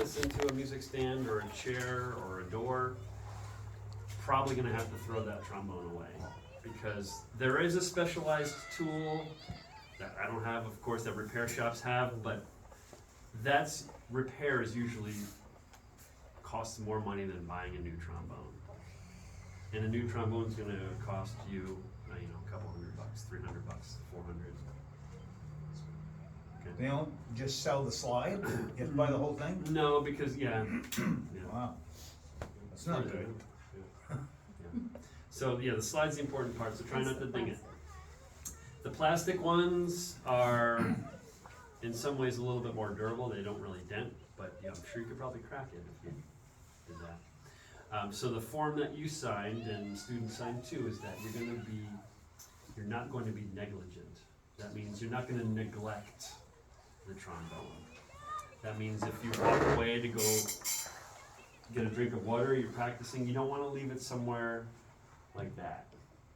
this into a music stand or a chair or a door, probably gonna have to throw that trombone away. Because there is a specialized tool that I don't have, of course, that repair shops have, but repairs usually costs more money than buying a new trombone. And a new trombone's gonna cost you, a couple $100, $300, $400. Okay. They don't just sell the slide, you have to buy the whole thing? No, because, yeah. Wow, that's not good. Yeah. So, the slide's the important part, so try not to ding it. The plastic ones are, in some ways, a little bit more durable. They don't really dent, but I'm sure you could probably crack it if you did that. So the form that you signed, and students signed too, is that you're not going to be negligent. That means you're not going to neglect the trombone. That means if you walk away to go get a drink of water, you're practicing, you don't want to leave it somewhere like that.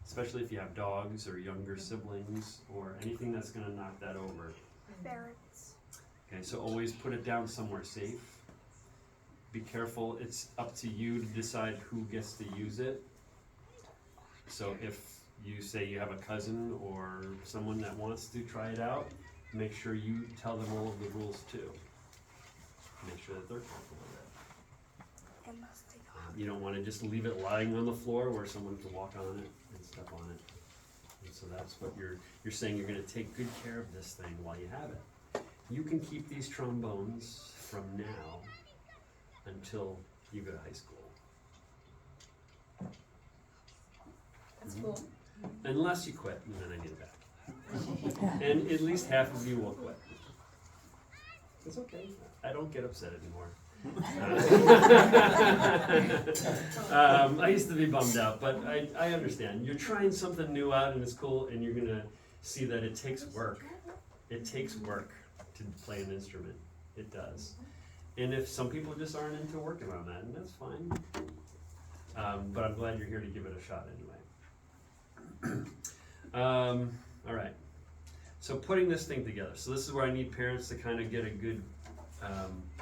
Especially if you have dogs or younger siblings or anything that's going to knock that over. Ferrets. Okay, so always put it down somewhere safe. Be careful, it's up to you to decide who gets to use it. So if you say you have a cousin or someone that wants to try it out, make sure you tell them all of the rules too. Make sure that they're comfortable with it. You don't want to just leave it lying on the floor where someone can walk on it and step on it. And so that's what you're saying, you're going to take good care of this thing while you have it. You can keep these trombones from now until you go to high school. That's cool. Unless you quit, and then I need it back. And at least half of you will quit. It's okay. I don't get upset anymore. I used to be bummed out, but I understand. You're trying something new out and it's cool, and you're gonna see that it takes work. It takes work to play an instrument. It does. And if some people just aren't into working on that, and that's fine. But I'm glad you're here to give it a shot anyway. All right. So putting this thing together. So this is where I need parents to kind of get a good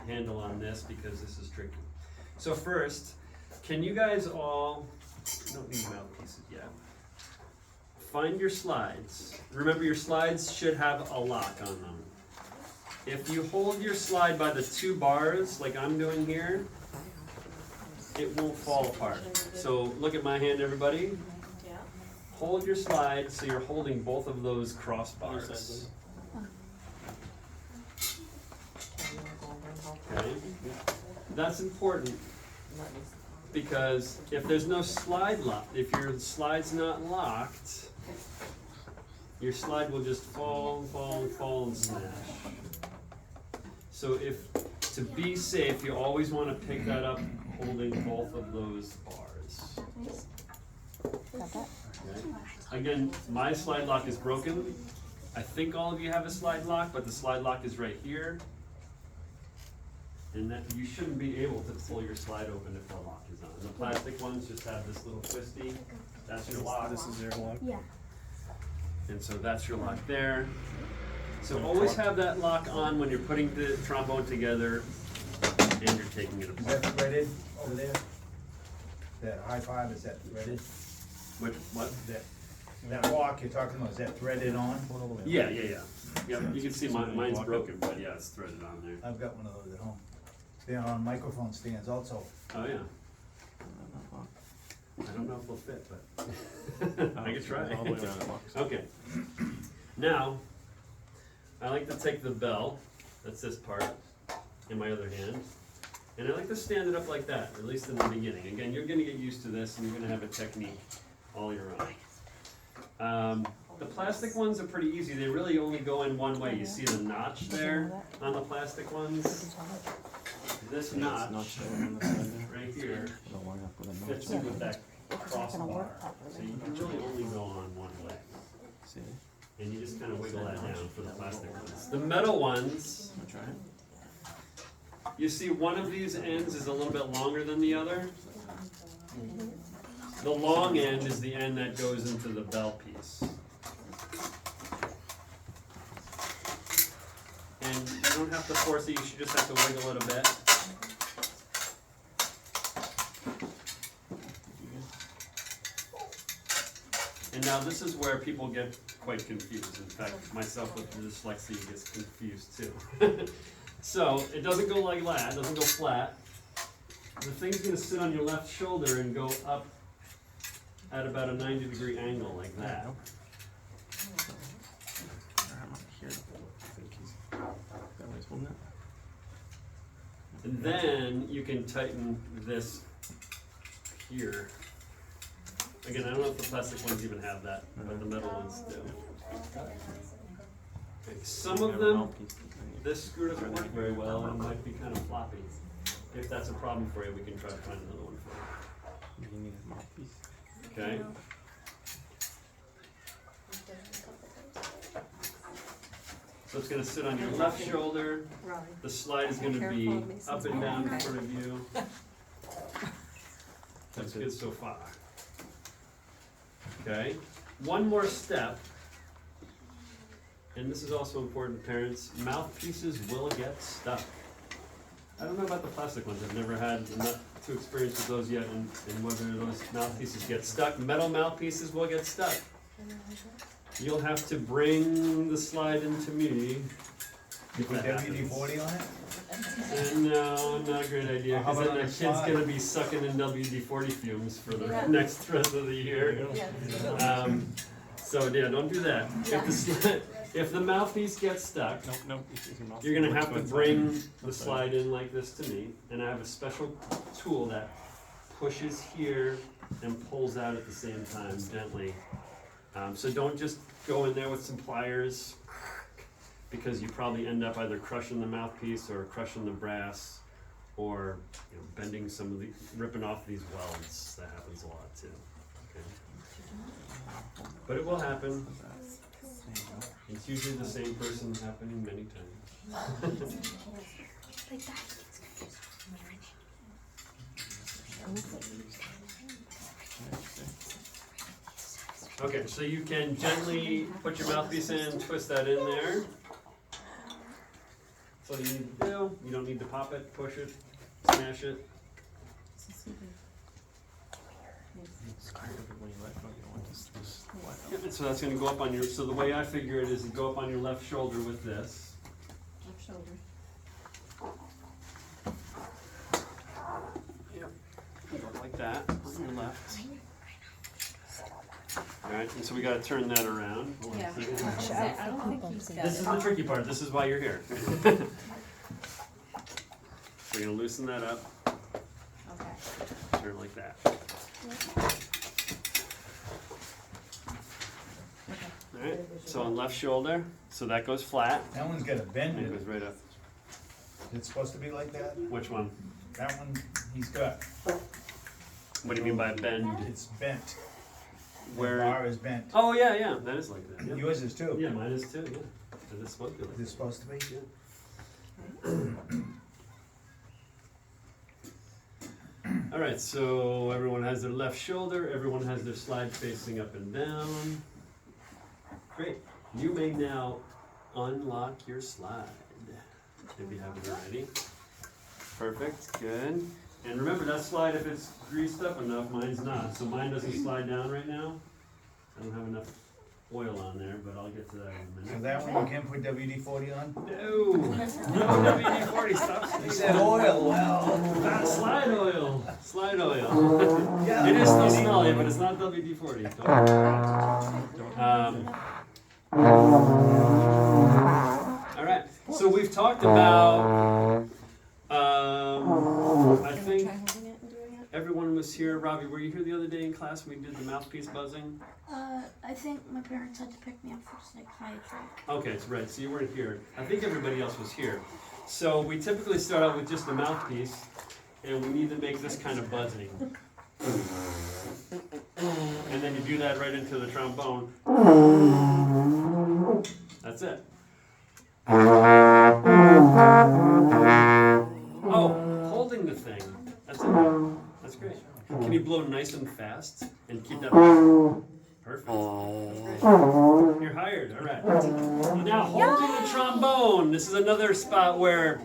handle on this, because this is tricky. So first, can you guys all, I don't need mouthpieces yet. Find your slides. Remember, your slides should have a lock on them. If you hold your slide by the two bars, like I'm doing here, it won't fall apart. So look at my hand, everybody. Hold your slide so you're holding both of those crossbars. Okay? That's important, because if there's no slide lock, if your slide's not locked, your slide will just fall and smash. So to be safe, you always want to pick that up holding both of those bars. Okay. Again, my slide lock is broken. I think all of you have a slide lock, but the slide lock is right here. And that you shouldn't be able to pull your slide open if the lock is on. The plastic ones just have this little twisty. That's your lock. This is your lock? Yeah. And so that's your lock there. So always have that lock on when you're putting the trombone together and you're taking it Is apart. that threaded over there? That high five, is that threaded? What? That lock you're talking about, is that threaded on? Yeah. Yep, you can see mine's broken, but yeah, it's threaded on there. I've got one of those at home. They're on microphone stands also. Oh, yeah. I don't know if they'll fit, but I could try. All the way around the box. Okay. Now, I like to take the bell, that's this part, in my other hand, and I like to stand it up like that, at least in the beginning. Again, you're gonna get used to this, and you're gonna have a technique all your own. The plastic ones are pretty easy. They really only go in one way. You see the notch there on the plastic ones? This notch right here fits in with that crossbar. So you can really only go on one way. See? And you just kind of wiggle that down for the plastic ones. The metal ones, Wanna try it? you see one of these ends is a little bit longer than the other. The long end is the end that goes into the bell piece. And you don't have to force it, you should just have to wiggle it a bit. Now, this is where people get quite confused. In fact, myself with dyslexia gets confused too. So, it doesn't go like that, it doesn't go flat. The thing's gonna sit on your left shoulder and go up at about a 90-degree angle like that. And then you can tighten this here. Again, I don't know if the plastic ones even have that, but the metal ones do. Okay, some of them, this screw doesn't work very well and might be kind of floppy. If that's a problem for you, we can try to find another one for you. You need a mouthpiece. Okay? So it's gonna sit on your left shoulder. The slide is gonna be up and down in front of you. That's good so far. Okay, one more step. And this is also important, parents. Mouthpieces will get stuck. I don't know about the plastic ones. I've never had enough to experience with those yet, and whether those mouthpieces get stuck. Metal mouthpieces will get stuck. You'll have to bring the slide into me. You put WD-40 on it? And no, not a great idea, Well, how because then about the on kid's the slide? gonna be sucking in WD-40 fumes for the Yeah. next rest of the year. So yeah, don't do that. If the mouthpiece gets stuck, Nope, it's your mouth. you're gonna have to bring the slide in like this to me, and I have a special tool that pushes here and pulls out at the same time gently. So don't just go in there with some pliers, because you probably end up either crushing the mouthpiece or crushing the brass, or bending some of the, ripping off these welds. That happens a lot too. Okay. But it will happen. It's usually the same person happening many times. Like that. Okay, so you can gently put your mouthpiece in, twist that in there. That's all you need to do. You don't need to pop it, push it, smash it. Yep, and so that's gonna go up on your, so the way I figure it is to go up on your left shoulder with this. Left shoulder. Yep. Go like that, on your left. Alright, and so we gotta turn that around. Hold on a Yeah. second. I don't think he's got This is it. the tricky part, this is why you're here. We're gonna loosen that up, Okay. turn it like that. Alright, so on left shoulder, so that goes flat, That one's got a bend and it in goes it. right up. It's supposed to be like that? Which one? That one, he's got, What do you mean by bend? it's bent. The Where? bar is bent. Oh, yeah, yeah, that is like that, yeah. Yours is too. Yeah, mine is too, yeah. It is supposed to be like Is it supposed to be? Yeah. Alright, so everyone has their left shoulder, everyone has their slide facing up and down. Great. You may now unlock your slide, if you haven't already. Perfect, good. And remember that slide, if it's greased up enough, mine's not. So mine doesn't slide down right now. I don't have enough oil on there, but I'll get to that in a So minute. that one you can't put WD-40 on? No, no WD-40, stop You saying said that. oil, well. Ah, slide oil, slide oil. Yeah. It is still smelly, but it's not WD-40. All right, so we've talked about, I think everyone was here. Robbie, were you here the other day in class when we did the mouthpiece buzzing? I think my parents had to pick me up for psychiatry. Okay, that's right, so you weren't here. I think everybody else was here. So we typically start out with just the mouthpiece, and we need to make this kind of buzzing. And then you do that right into the trombone. That's it. Oh, holding the thing. That's it. That's great. Can you blow nice and fast and keep that? Perfect. That's great. You're hired. All right. Now holding the trombone. This is another spot where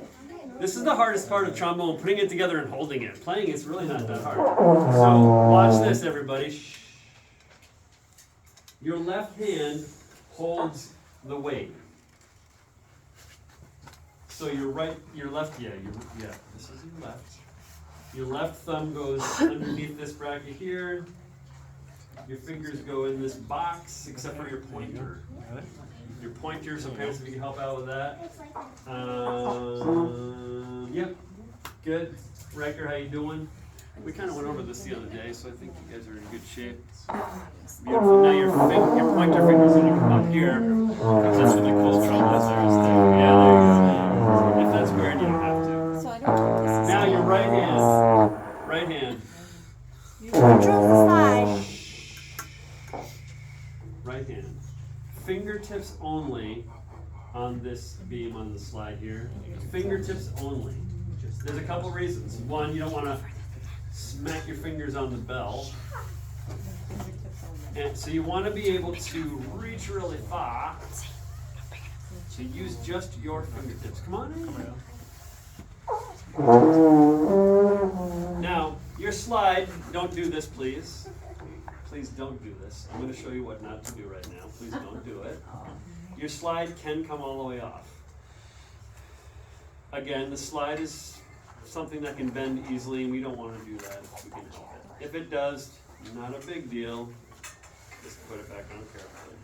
this is the hardest part of trombone, putting it together and holding it. Playing it's really not that hard. So watch this, everybody. Shh. Your left hand holds the weight. So your left, this is your left. Your left thumb goes underneath this bracket here. Your fingers go in this box, except for your pointer. Got it? Your pointer, some parents, if you can help out with that. Yep, good. Riker, how you doing? We kind of went over this the other day, so I think you guys are in good shape. Beautiful. Now your pointer finger's gonna come up here, because that's really cool trombone players do. Yeah, there you go. If that's weird, you don't have to. So I don't know if this is. Now your right hand. Right hand. Right hand. Fingertips only on this beam on the slide here. Fingertips only. There's a couple reasons. One, you don't want to smack your fingers on the bell. And so you want to be able to reach really far. So use just your fingertips. Come on in. Now, your slide, don't do this, please. Please don't do this. I'm going to show you what not to do right now. Please don't do it. Your slide can come all the way off. Again, the slide is something that can bend easily, and we don't want to do that if we can help it. If it does, not a big deal. Just put it back on carefully.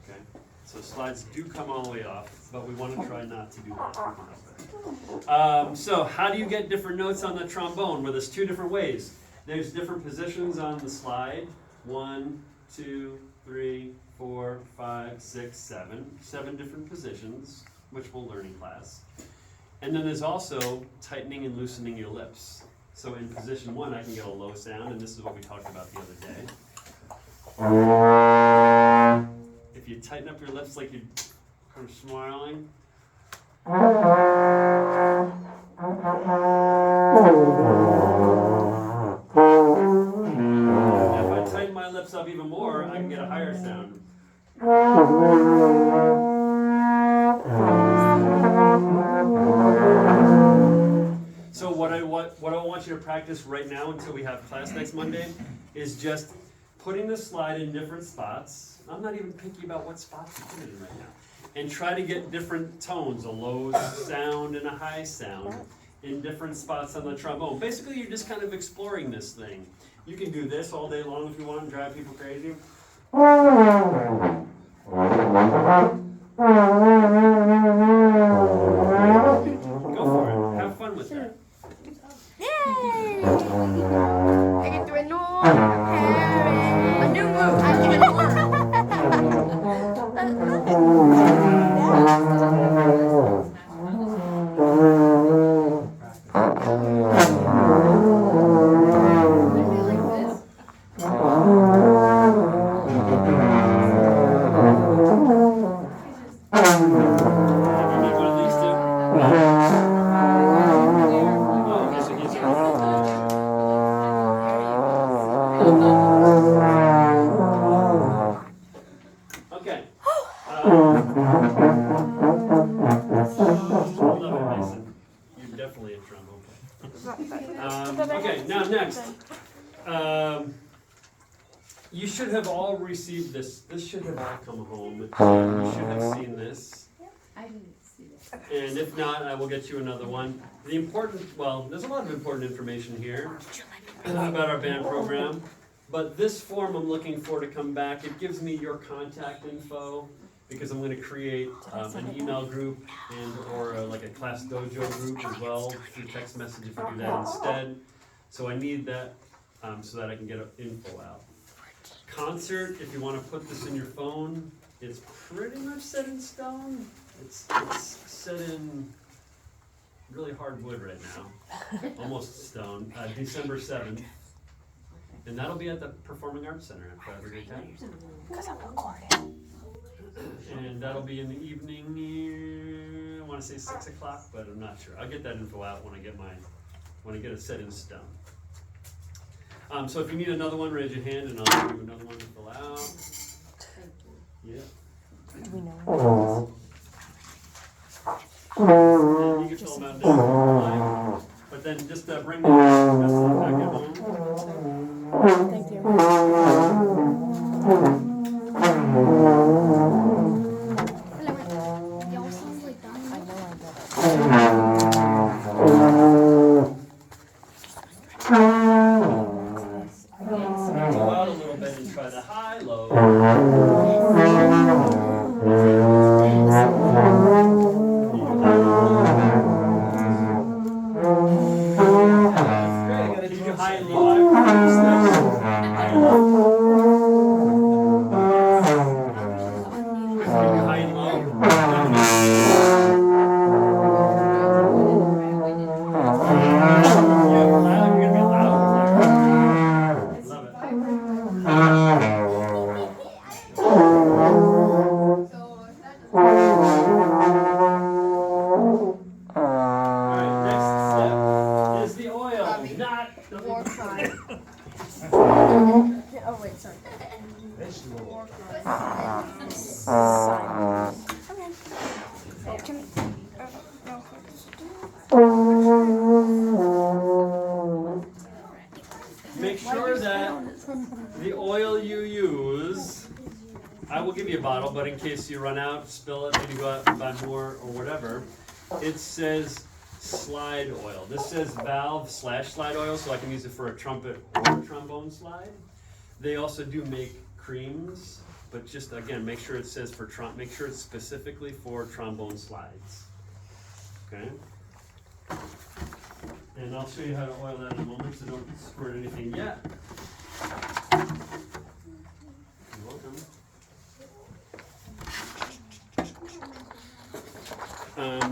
Okay, so slides do come all the way off, but we want to try not to do that if we can help it. So how do you get different notes on the trombone? Well, there's two different ways. There's different positions on the slide. 1, 2, 3, 4, 5, 6, 7. 7 different positions, which we'll learn in class. And then there's also tightening and loosening your lips. So in position 1, I can get a low sound, and this is what we talked about the other day. If you tighten up your lips like you're kind of smiling. If I tighten my lips up even more, I can get a higher sound. So what I want you to practice right now until we have class next Monday is just putting the slide in different spots. I'm not even picky about what spots you put it in right now. And try to get different tones, a low sound and a high sound in different spots on the trombone. Basically, you're just kind of exploring this thing. You can do this all day long if you want and drive people crazy. Go for it. Have fun with that. Yay! I can do a new move. I can do Okay, now next. You should have all received this. This should have all come home. You should have seen this. I didn't see this. And if not, I will get you another one. There's a lot of important information here about our band program. But this form I'm looking for to come back. It gives me your contact info because I'm going to create an email group or like a class dojo group as well through text message if you do that instead. So I need that so that I can get info out. Concert, if you want to put this in your phone, it's pretty much set in stone. It's set in really hard wood right now, almost stone. December 7th. And that'll be at the Performing Arts Center at Friday Tech. Because I'm recording. And that'll be in the evening, I want to say 6 o'clock, but I'm not sure. I'll get that info out when I get it set in stone. So if you need another one, raise your hand and I'll give you another one to fill out. Yeah. We know. And you can fill them out now. But then just bring the rest of the packet home. Thank you. Go out a little bit and try the high low. Great, gotta do high and low. High and low. Can you high and low? Yeah, loud, you're gonna be loud. Love it. Alright, next step is the oil, not the Oh, wait, sorry. Vegetable. Make sure that the oil you use, I will give you a bottle, but in case you run out, spill it, maybe go out and buy more or whatever, it says slide oil. This says valve/slide oil, so I can use it for a trumpet or a trombone slide. They also do make creams, but just again, make sure it says for make sure it's specifically for trombone slides. Okay? And I'll show you how to oil that in a moment, so don't squirt anything yet. You're welcome.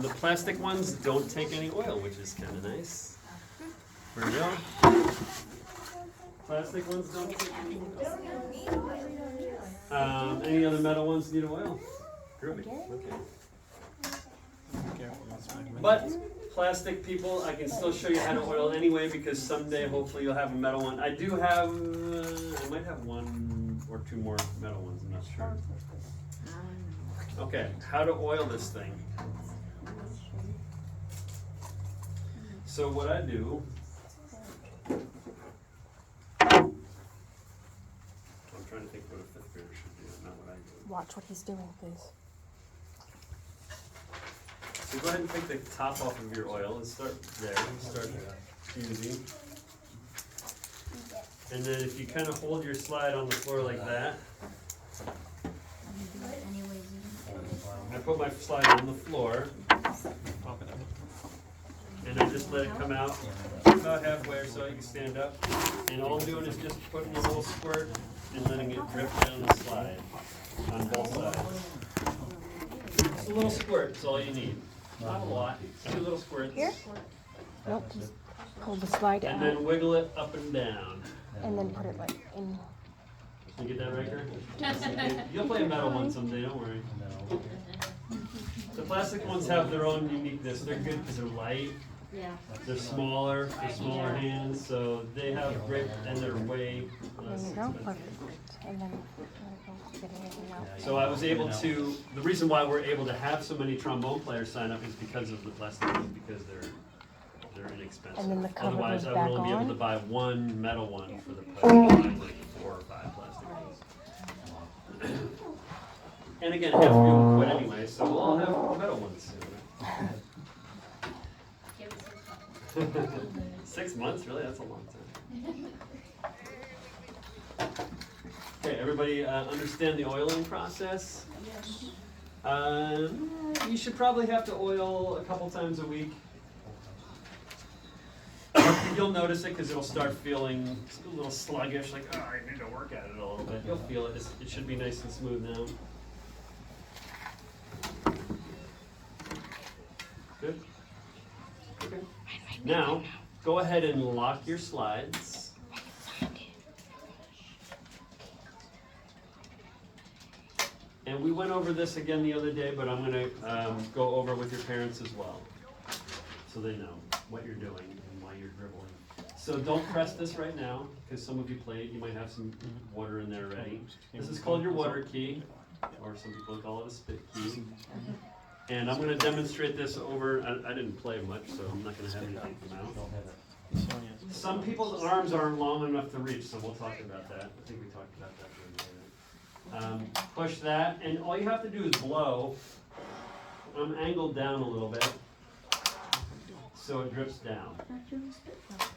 The plastic ones don't take any oil, which is kind of nice. There we go. Plastic ones don't take any oil. Any other metal ones need oil? Groovy. Okay. Careful, that's my But plastic people, I can still show you how to oil anyway, because someday hopefully you'll have a metal one. I do have, I might have one or two more metal ones, I'm not sure. Okay, how to oil this thing. So what I do, I'm trying to think what a fifth grader should do, not what I do. Watch what he's doing, please. So go ahead and take the top off of your oil and start there, start easy. And then if you kind of hold your slide on the floor like that, I put my slide on the floor, Pop it up. and I just let it come out about halfway or so, you can stand up. And all I'm doing is just putting a little squirt and letting it drip down the slide on both sides. Just a little squirt is all you need. Not a lot, 2 little squirts. Here? Nope, just pull the slide And out then wiggle it up and down. and then put it like in. You get that, Riker? You'll play a metal one someday, don't worry. The plastic ones have their own uniqueness. They're good because they're light. Yeah. They're smaller hands, so they have great, and they're way There less you go, expensive. perfect. And then get anything out. So I was able to, the reason why we're able to have so many trombone players sign up is because of the plastic ones, because they're inexpensive. And then the cover Otherwise, goes I would back only be able on. to buy one metal one for the player, buy like 4 or 5 plastic ones. And again, half of you will quit anyway, so we'll all have metal ones soon. 6 months, really? That's a long time. Okay, everybody understand the oiling process? You should probably have to oil a couple times a week. You'll notice it because it'll start feeling a little sluggish, like, oh, I need to work at it a little bit. You'll feel it. It should be nice and smooth now. Good? Okay. Now, go ahead and lock your slides. And we went over this again the other day, but I'm going to go over it with your parents as well, so they know what you're doing and why you're dribbling. So don't press this right now, because some of you played, you might have some water in there already. This is called your water key, or some people call it a spit key. And I'm going to demonstrate this over, I didn't play much, so I'm not going to have anything come out. Some people's arms aren't long enough to reach, so we'll talk about that. I think we talked about that earlier. Push that, and all you have to do is blow. I'm angled down a little bit. so it drips down.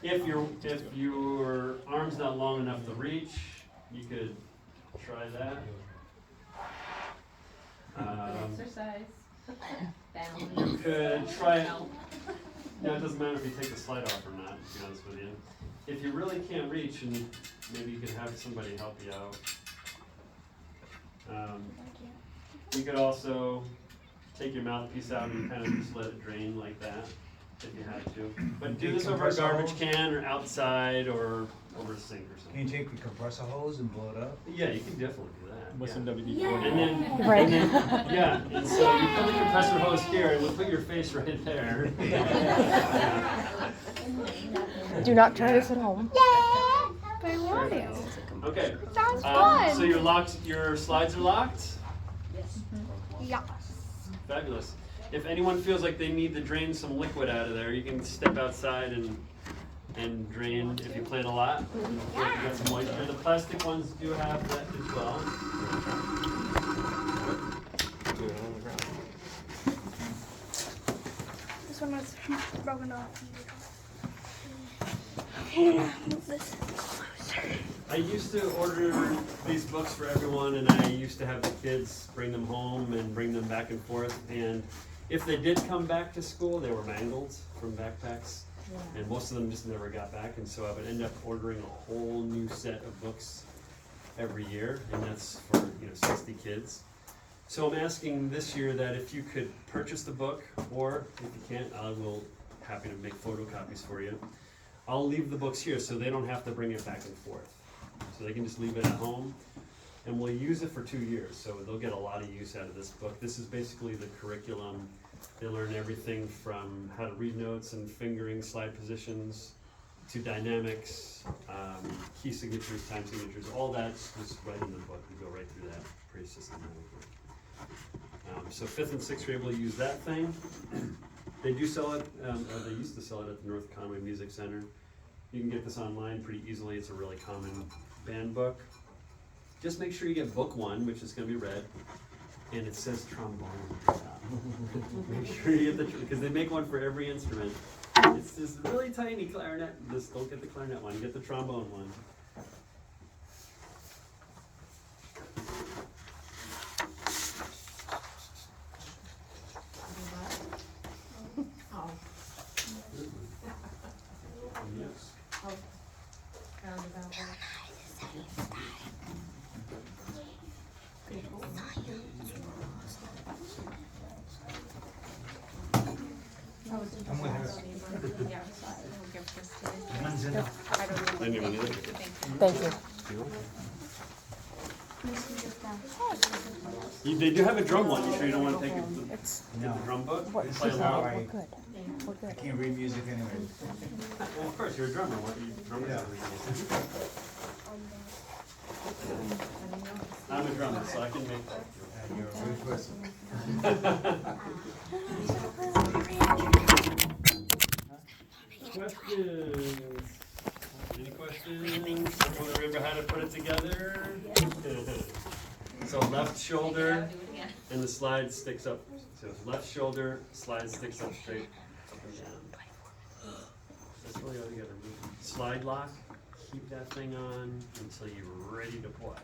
If your arm's not long enough to reach, you could try that. Exercise. You could try it. No, it doesn't matter if you take the slide off or not, to be honest with you. If you really can't reach, and maybe you could have somebody help you out. You could also take your mouthpiece out and kind of just let it drain like that, if you had to. But do this over a garbage can or outside or over a sink or Can something. you take the compressor hose and blow it up? Yeah, you can definitely do that. With some yeah. WD-40. And then, Right. and then, yeah, and so you put the compressor hose here, and we'll put your face right there. Do not try this at home. But I want to. Okay. Sounds fun. So your slides are locked? Yeah. Fabulous. If anyone feels like they need to drain some liquid out of there, you can step outside and drain if you played a lot. Get some moisture. The plastic ones do have that as well. Do it on the ground. This one was broken off. Move this closer. I used to order these books for everyone, and I used to have the kids bring them home and bring them back and forth. And if they did come back to school, they were mangled from backpacks, and most of them just never got back. And so I would end up ordering a whole new set of books every year, and that's for 60 kids. So I'm asking this year that if you could purchase the book, or if you can't, I will happy to make photocopies for you. I'll leave the books here so they don't have to bring it back and forth. So they can just leave it at home, and we'll use it for 2 years, so they'll get a lot of use out of this book. This is basically the curriculum. They learn everything from how to read notes and fingering slide positions to dynamics, key signatures, time signatures, all that's just right in the book. We go right through that pretty systematically. So 5th and 6th grade will use that thing. They do sell it, or they used to sell it at the North Conway Music Center. You can get this online pretty easily. It's a really common band book. Just make sure you get book 1, which is going to be red, and it says trombone on the top. Make sure you get because they make one for every instrument. It's this really tiny clarinet. Just don't get the clarinet one. Get the trombone one. Yes. I'm with her. One's enough. I didn't even need it. Thank you. They do have a drum one. You sure you don't want to take It's get the drum book? what This Play is along? how we're I good. We're I good. can't read music anyway. Well, of course, you're a drummer. What you drummers Yeah. are reading? I'm a drummer, so I can make And you're a good person. questions. Any questions? Everyone remember how to put it together? So left shoulder and the slide sticks up. So left shoulder, slide sticks up straight, up and down. That's really all you gotta do. Slide lock, keep that thing on until you're ready to play.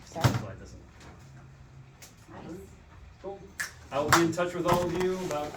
So the slide doesn't. Cool. I will be in touch with all of you about